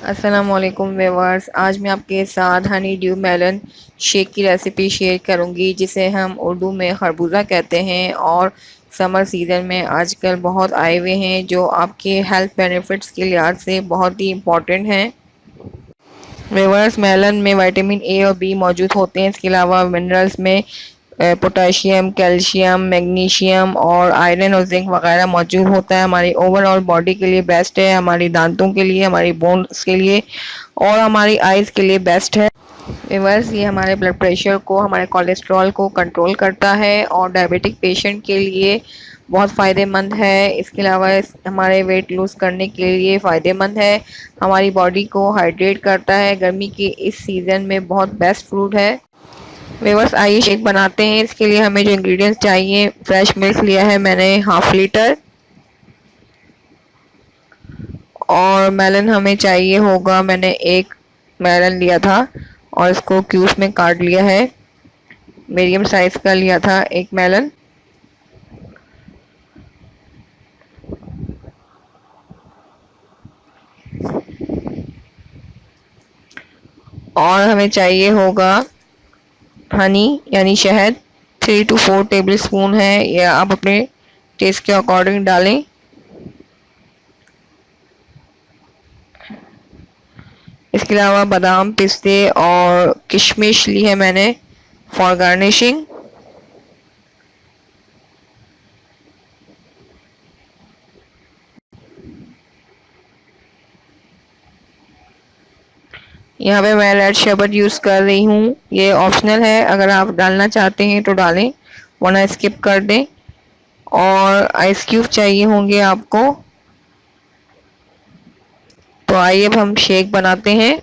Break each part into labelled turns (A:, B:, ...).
A: अस्सलामुअलैकुम व्यूअर्स। आज मैं आपके साथ हनी ड्यू मेलन शेक की रेसिपी शेयर करूंगी, जिसे हम उर्दू में खरबूजा कहते हैं और समर सीज़न में आजकल बहुत आए हुए हैं, जो आपके हेल्थ बेनिफिट्स के लिहाज से बहुत ही इम्पोर्टेंट हैं। व्यूअर्स, मेलन में विटामिन ए और बी मौजूद होते हैं। इसके अलावा मिनरल्स में पोटेशियम, कैल्शियम, मैग्नीशियम और आयरन और जिंक वगैरह मौजूद होता है। हमारी ओवरऑल बॉडी के लिए बेस्ट है, हमारी दांतों के लिए, हमारी बोन्स के लिए और हमारी आइज़ के लिए बेस्ट है। व्यूअर्स, ये हमारे ब्लड प्रेशर को, हमारे कोलेस्ट्रॉल को कंट्रोल करता है और डायबिटिक पेशेंट के लिए बहुत फ़ायदेमंद है। इसके अलावा हमारे वेट लूज़ करने के लिए फ़ायदेमंद है। हमारी बॉडी को हाइड्रेट करता है। गर्मी के इस सीज़न में बहुत बेस्ट फ्रूट है। व्यूअर्स, आइए शेक बनाते हैं। इसके लिए हमें जो इंग्रेडिएंट्स चाहिए, फ्रेश मिल्क लिया है मैंने हाफ लीटर, और मेलन हमें चाहिए होगा, मैंने एक मेलन लिया था और इसको क्यूब्स में काट लिया है। मीडियम साइज का लिया था एक मेलन। और हमें चाहिए होगा हनी यानी शहद, 3 to 4 टेबल स्पून है, या आप अपने टेस्ट के अकॉर्डिंग डालें। इसके अलावा बादाम, पिस्ते और किशमिश ली है मैंने फॉर गार्निशिंग। यहाँ पे मैं रेड शरबत यूज़ कर रही हूँ, ये ऑप्शनल है, अगर आप डालना चाहते हैं तो डालें वरना स्किप कर दें। और आइस क्यूब चाहिए होंगे आपको। तो आइए अब हम शेक बनाते हैं।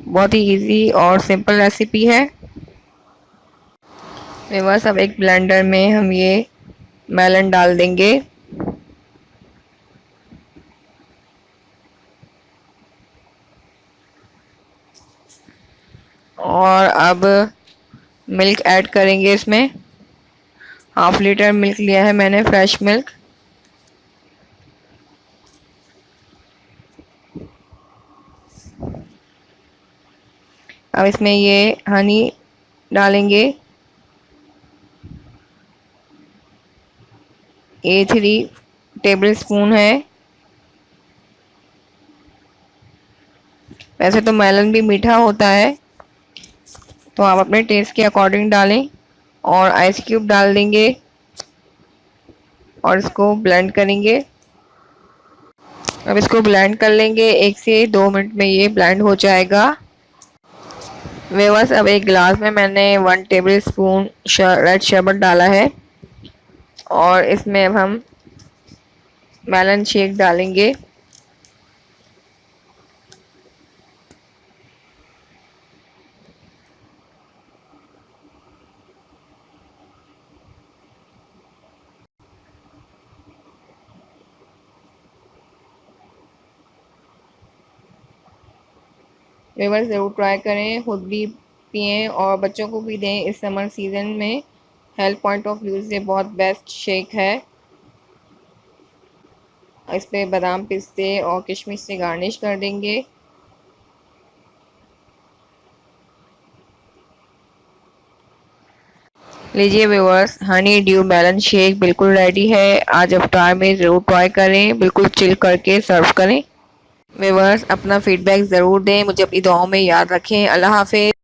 A: बहुत ही इजी और सिंपल रेसिपी है। बस अब एक ब्लेंडर में हम ये मेलन डाल देंगे और अब मिल्क ऐड करेंगे इसमें। हाफ लीटर मिल्क लिया है मैंने, फ्रेश मिल्क। अब इसमें ये हनी डालेंगे, ये 3 टेबल स्पून है। वैसे तो मेलन भी मीठा होता है, तो आप अपने टेस्ट के अकॉर्डिंग डालें। और आइस क्यूब डाल देंगे और इसको ब्लेंड करेंगे। अब इसको ब्लेंड कर लेंगे, 1 से 2 मिनट में ये ब्लेंड हो जाएगा। व्यूअर्स, अब एक गिलास में मैंने 1 टेबल स्पून रेड शरबत डाला है और इसमें अब हम मेलन शेक डालेंगे। व्यूअर्स, ज़रूर ट्राई करें, खुद भी पिएं और बच्चों को भी दें इस समर सीज़न में। हेल्थ पॉइंट ऑफ व्यू से बहुत बेस्ट शेक है। इस पे बादाम, पिस्ते और किशमिश से गार्निश कर देंगे। लीजिए viewers, honey dew melon shake बिल्कुल रेडी है। आज अफ्तार में ज़रूर ट्राई करें, बिल्कुल चिल करके सर्व करें। व्यूअर्स, अपना फीडबैक ज़रूर दें, मुझे अपनी दुआओं में याद रखें। अल्लाह हाफिज़।